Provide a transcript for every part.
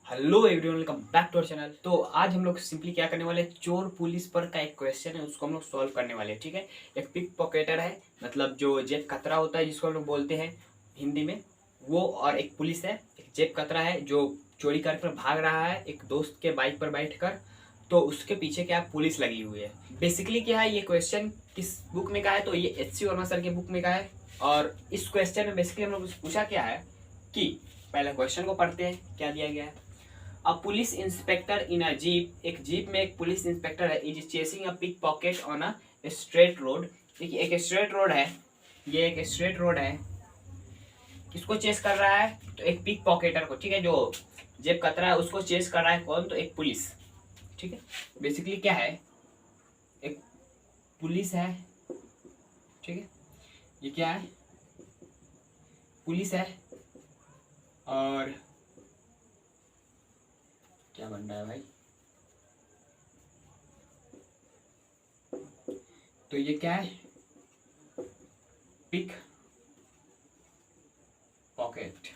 Hello everyone, welcome back to our channel. तो आज हम लोग सिंपली क्या करने वाले हैं, चोर पुलिस पर का एक क्वेश्चन है, उसको हम लोग सॉल्व करने वाले हैं। ठीक है। एक पिक पॉकेटर है, मतलब जो जेब कतरा होता है जिसको हम लोग बोलते हैं हिंदी में, वो। और एक पुलिस है, एक जेब कतरा है जो चोरी कर भाग रहा है एक दोस्त के बाइक पर बैठकर। तो उसके पीछे क्या पुलिस लगी हुई है। बेसिकली क्या है, ये क्वेश्चन किस बुक में का है, तो ये एच सी वर्मा सर के बुक में का है। और इस क्वेश्चन में बेसिकली हम लोग पूछा क्या है कि पहले क्वेश्चन को पढ़ते हैं, क्या दिया गया है। A police inspector in a jeep, एक जीप में एक पुलिस इंस्पेक्टर है, is chasing a pickpocket on a straight road. देखिए एक स्ट्रेट रोड है, ये एक स्ट्रेट रोड है। किसको चेस कर रहा है, तो एक पिक पॉकेटर को। ठीक है, जो जेब कतरा है उसको चेस कर रहा है कौन, तो एक पुलिस। ठीक है। बेसिकली क्या है, एक पुलिस है। ठीक है, ये क्या है, पुलिस है। और क्या बन रहा है भाई, तो ये क्या है, पिक पॉकेट।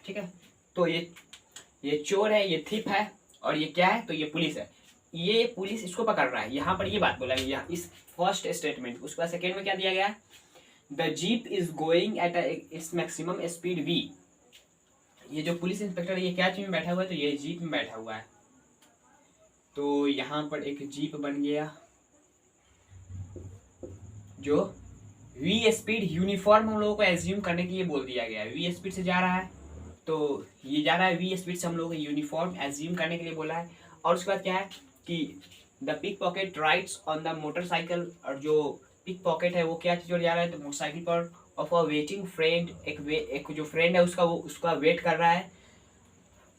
ठीक है। तो ये चोर है, ये थिप है, और ये क्या है, तो ये पुलिस है। ये पुलिस इसको पकड़ रहा है। यहाँ पर ये बात बोला गया इस फर्स्ट स्टेटमेंट। उसके बाद सेकेंड में क्या दिया गया है, the jeep is going at its maximum speed v. ये जो पुलिस इंस्पेक्टर है ये क्या चीज में बैठा हुआ है, तो ये जीप में बैठा हुआ है। तो यहाँ पर एक जीप बन गया जो वी स्पीड यूनिफॉर्म हम लोगों को एज्यूम करने के लिए बोल दिया गया है। वी स्पीड से जा रहा है, तो ये जा रहा है वी स्पीड से, हम लोग यूनिफॉर्म एज्यूम करने के लिए बोला है। और उसके बाद क्या है कि the pickpocket rides on the motorcycle. और जो पिक पॉकेट है वो क्या चीज जा रहा है, तो मोटरसाइकिल पर ऑफ अ वेटिंग फ्रेंड। एक जो फ्रेंड है उसका, वो उसका वेट कर रहा है।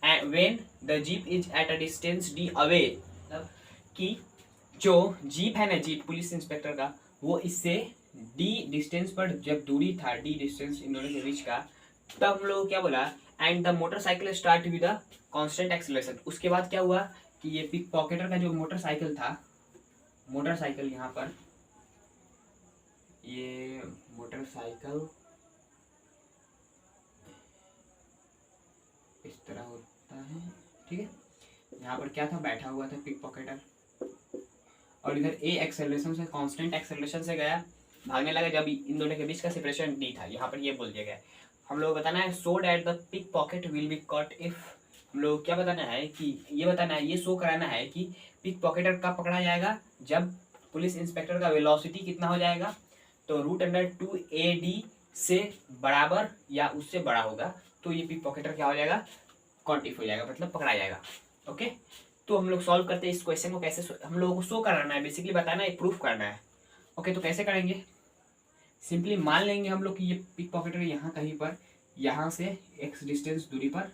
And when the jeep is at a distance D away, मतलब कि जो जीप है ना, जीप पुलिस इंस्पेक्टर का, वो इससे डी डिस्टेंस पर जब दूरी था, डी डिस्टेंस इन दोनों के बीच का, तब हम लोग क्या बोला, and the motorcycle start with the constant acceleration. उसके बाद क्या हुआ कि ये पिक पॉकेटर का जो मोटरसाइकिल था, मोटरसाइकिल यहाँ पर, ये मोटरसाइकिल इस तरह होता है। ठीक है, यहाँ पर क्या था, बैठा हुआ था पिक पॉकेटर, और इधर ए एक्सेलरेशन से, कांस्टेंट एक्सेलरेशन से गया, भागने लगा जब इन दोनों के बीच का सेपरेशन डी था। यहाँ पर ये बोल दिया गया हम लोग बताना है, so that the pickpocket will be caught if. हम लोग क्या बताना है कि ये बताना है, ये शो कराना है कि पिक पॉकेटर कब पकड़ा जाएगा, जब पुलिस इंस्पेक्टर का वेलोसिटी कितना हो जाएगा, तो √2AD से बराबर या उससे बड़ा होगा, तो ये पिक पॉकेटर क्या हो जाएगा, कॉन्टिफ हो जाएगा, मतलब पकड़ा जाएगा। ओके। तो हम लोग सॉल्व करते हैं इस क्वेश्चन को। कैसे हम लोगों को शो कराना है, बेसिकली बताना है, प्रूफ करना है। ओके, तो कैसे करेंगे, सिंपली मान लेंगे हम लोग कि ये पिक पॉकेटर यहाँ कहीं पर, यहाँ से एक्स डिस्टेंस दूरी पर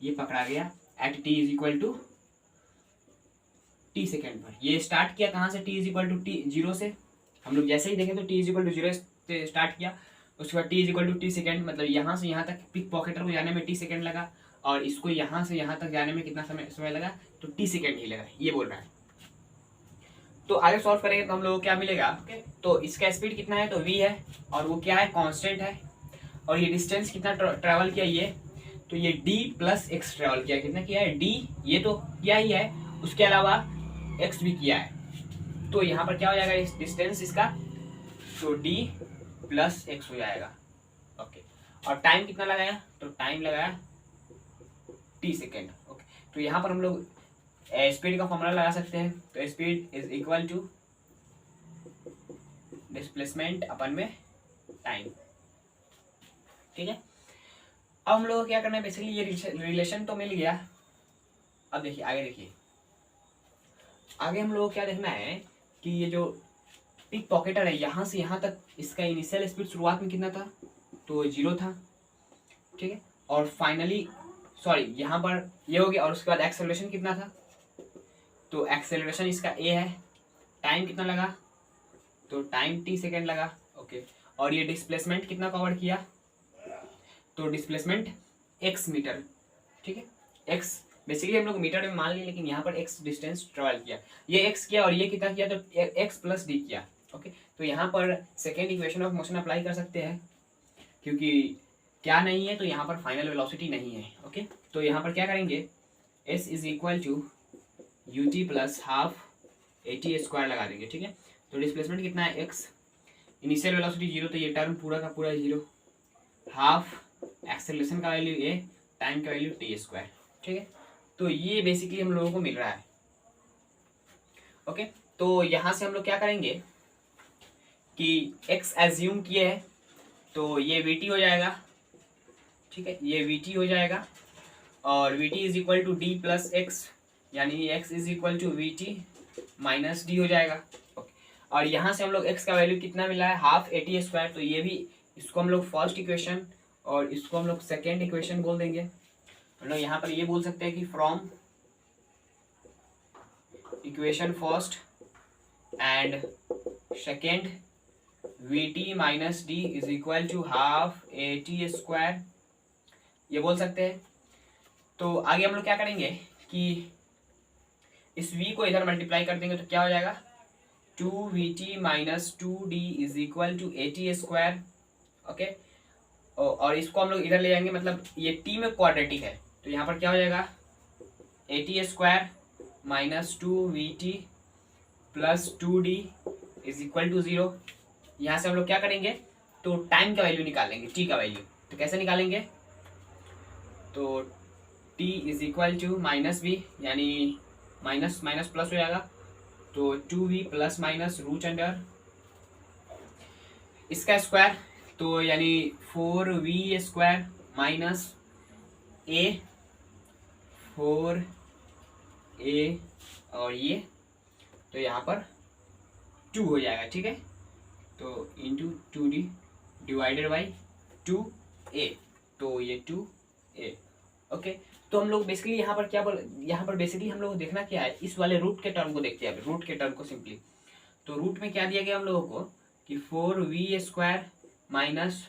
ये पकड़ा गया at t is equal to t second पर। ये स्टार्ट किया कहाँ से, t is equal to t zero से। हम लोग जैसे ही देखें तो t is equal to zero से स्टार्ट किया, उसके बाद t is equal to t second, मतलब यहाँ से यहाँ तक पिक पॉकेटर को जाने में टी सेकेंड लगा, और इसको यहाँ से यहाँ तक जाने में कितना समय लगा, तो टी सेकेंड ही लगा, ये बोल रहा है। तो आगे सॉल्व करेंगे तो हम लोग को क्या मिलेगा, तो इसका स्पीड कितना है, तो v है, और वो क्या है, कांस्टेंट है। और ये डिस्टेंस कितना ट्रेवल किया, ये तो ये d प्लस एक्स ट्रेवल किया, कितना किया है, d, ये तो किया ही है, उसके अलावा x भी किया है। तो यहाँ पर क्या हो जाएगा, इस डिस्टेंस इसका, तो d प्लस एक्स हो जाएगा। ओके, और टाइम कितना लगाया, तो टाइम लगाया t सेकेंड। ओके, तो यहाँ पर हम लोग स्पीड का फॉर्मूला लगा सकते हैं, तो speed is equal to displacement upon में टाइम। ठीक है, अब हम लोग को क्या करना है, बेसिकली ये रिलेशन तो मिल गया। अब देखिए आगे, देखिए आगे हम लोग को क्या देखना है कि ये जो पिक पॉकेटर है यहाँ से यहाँ तक, इसका इनिशियल स्पीड शुरुआत में कितना था, तो 0 था। ठीक है, और फाइनली सॉरी यहाँ पर ये हो गया, और उसके बाद एक्सेलरेशन कितना था, तो एक्सेलरेशन इसका a है। टाइम कितना लगा, तो टाइम t सेकेंड लगा। ओके, और ये डिस्प्लेसमेंट कितना कवर किया, तो डिस्प्लेसमेंट x मीटर। ठीक है, x बेसिकली हम लोग मीटर में मान लिए, लेकिन यहाँ पर x डिस्टेंस ट्रेवल किया, ये x किया और ये कितना किया, तो x प्लस डी किया। ओके, तो यहाँ पर second equation of motion apply कर सकते हैं, क्योंकि क्या नहीं है, तो यहाँ पर फाइनल वेलोसिटी नहीं है। ओके, तो यहाँ पर क्या करेंगे, s is equal to u t plus half a t square लगा देंगे, ठीक है। तो डिस्प्लेसमेंट कितना है एक्स, इनिशियल वेलोसिटी जीरो, तो ये टर्म पूरा का पूरा जीरो, हाफ एक्सेलरेशन का वैल्यू ए, टाइम का वैल्यू टी स्क्वायर, ठीक है। तो ये बेसिकली हम लोगों को मिल रहा है। ओके, तो यहाँ से हम लोग क्या करेंगे कि x एज्यूम किए हैं, तो ये वी टी हो जाएगा, ठीक है, ये वी टी हो जाएगा, और v t is equal to d plus x, यानी x is equal to v t minus d हो जाएगा। ओके, और यहाँ से हम लोग x का वैल्यू कितना मिला है, हाफ ए टी स्क्वायर, तो ये भी, इसको हम लोग फर्स्ट इक्वेशन और इसको हम लोग सेकेंड इक्वेशन बोल देंगे। हम लोग यहाँ पर ये बोल सकते हैं कि from equation first and second v t minus d is equal to half a t square, ये बोल सकते हैं। तो आगे हम लोग क्या करेंगे कि इस v को इधर मल्टीप्लाई कर देंगे, तो क्या हो जाएगा, 2vt minus 2d is equal to a t square. Okay, और इसको हम लोग इधर ले जाएंगे, मतलब ये t में क्वाड्रेटिक है, तो यहाँ पर क्या हो जाएगा, a t square minus 2vt plus 2d is equal to 0। यहाँ से हम लोग क्या करेंगे, तो टाइम का वैल्यू निकालेंगे, t का वैल्यू। तो कैसे निकालेंगे, तो t is equal to minus v, यानी माइनस माइनस प्लस हो जाएगा, तो 2v plus minus root under इसका स्क्वायर, तो यानी 4v square minus a 4a और ये, तो यहाँ पर 2 हो जाएगा, ठीक है। तो into 2d divided by 2a, तो ये 2a। ओके, तो हम लोग बेसिकली यहाँ पर क्या यहाँ पर बेसिकली हम लोग देखना क्या है, इस वाले रूट के टर्म को देखते हैं, रूट के टर्म को सिंपली। तो रूट में क्या दिया गया हम लोगों को कि 4v स्क्वायर माइनस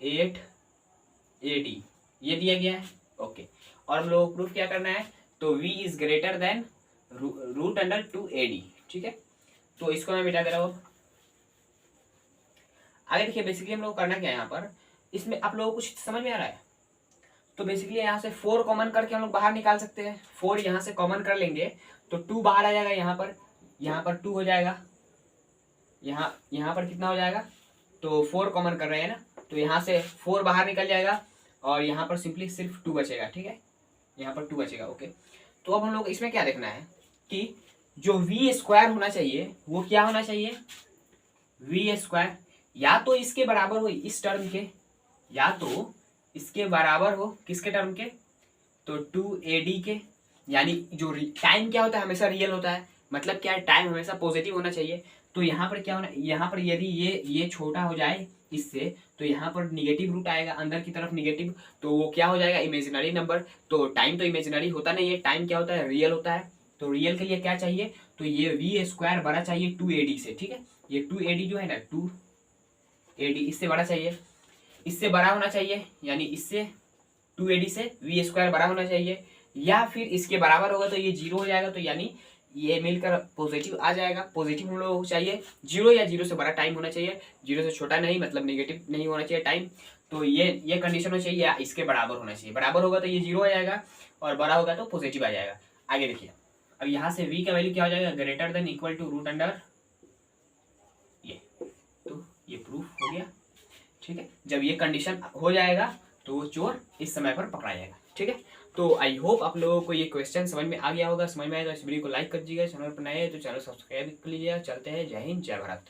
8ad ये दिया गया है। ओके, और हम लोगों को प्रूफ क्या करना है, तो v is greater than root under 2ad, ठीक है। तो इसको मैं मिटा दे रहा हूँ। आगे देखिए बेसिकली हम लोग करना क्या है यहाँ पर, इसमें आप लोगों को कुछ समझ में आ रहा है, तो बेसिकली यहाँ से 4 कॉमन करके हम लोग बाहर निकाल सकते हैं। 4 यहाँ से कॉमन कर लेंगे तो 2 बाहर आ जाएगा, यहाँ पर 2 हो जाएगा, यहाँ पर कितना हो जाएगा, तो 4 कॉमन कर रहे हैं ना, तो यहाँ से 4 बाहर निकल जाएगा और यहाँ पर सिंपली सिर्फ 2 बचेगा, ठीक है, यहाँ पर 2 बचेगा। ओके, तो अब हम लोग इसमें क्या देखना है कि जो v स्क्वायर होना चाहिए वो क्या होना चाहिए, v स्क्वायर या तो इसके बराबर हो इस टर्म के, या तो इसके बराबर हो किसके टर्म के, तो 2ad के, यानी जो टाइम क्या होता है, हमेशा रियल होता है, मतलब क्या है, टाइम हमेशा पॉजिटिव होना चाहिए। तो यहाँ पर क्या होना, यहाँ पर यदि ये छोटा हो जाए इससे, तो यहाँ पर निगेटिव रूट आएगा, अंदर की तरफ निगेटिव, तो वो क्या हो जाएगा, इमेजिनरी नंबर। तो टाइम तो इमेजिनरी होता नहीं है, टाइम क्या होता है, रियल होता है। तो रियल के लिए क्या चाहिए, तो ये v स्क्वायर बड़ा चाहिए 2ad से, ठीक है। ये 2ad जो है ना, 2ad इससे बड़ा चाहिए, इससे बड़ा होना चाहिए, यानी इससे 2ad से v स्क्वायर बड़ा होना चाहिए, या फिर इसके बराबर होगा तो ये 0 हो जाएगा, तो यानी ये मिलकर पॉजिटिव आ जाएगा। पॉजिटिव हम लोगों को चाहिए 0 या 0 से बड़ा टाइम होना चाहिए, 0 से छोटा नहीं, मतलब नेगेटिव नहीं होना चाहिए टाइम। तो ये कंडीशन होना चाहिए, या इसके बराबर होना चाहिए, बराबर होगा तो ये 0 आ जाएगा और बड़ा होगा तो पॉजिटिव आ जाएगा। आगे देखिए, अब यहाँ से v का वैल्यू क्या हो जाएगा, greater than equal to root under ये, तो ये प्रूफ हो गया, ठीक है। जब ये कंडीशन हो जाएगा तो वो चोर इस समय पर पकड़ा जाएगा, ठीक है। तो आई होप आप लोगों को ये क्वेश्चन समझ में आ गया होगा। समझ में आया तो इस वीडियो को लाइक कर दीजिएगा, चैनल पर नए हैं तो चैनल सब्सक्राइब कर लीजिएगा। चलते हैं, जय हिंद, जय भारत।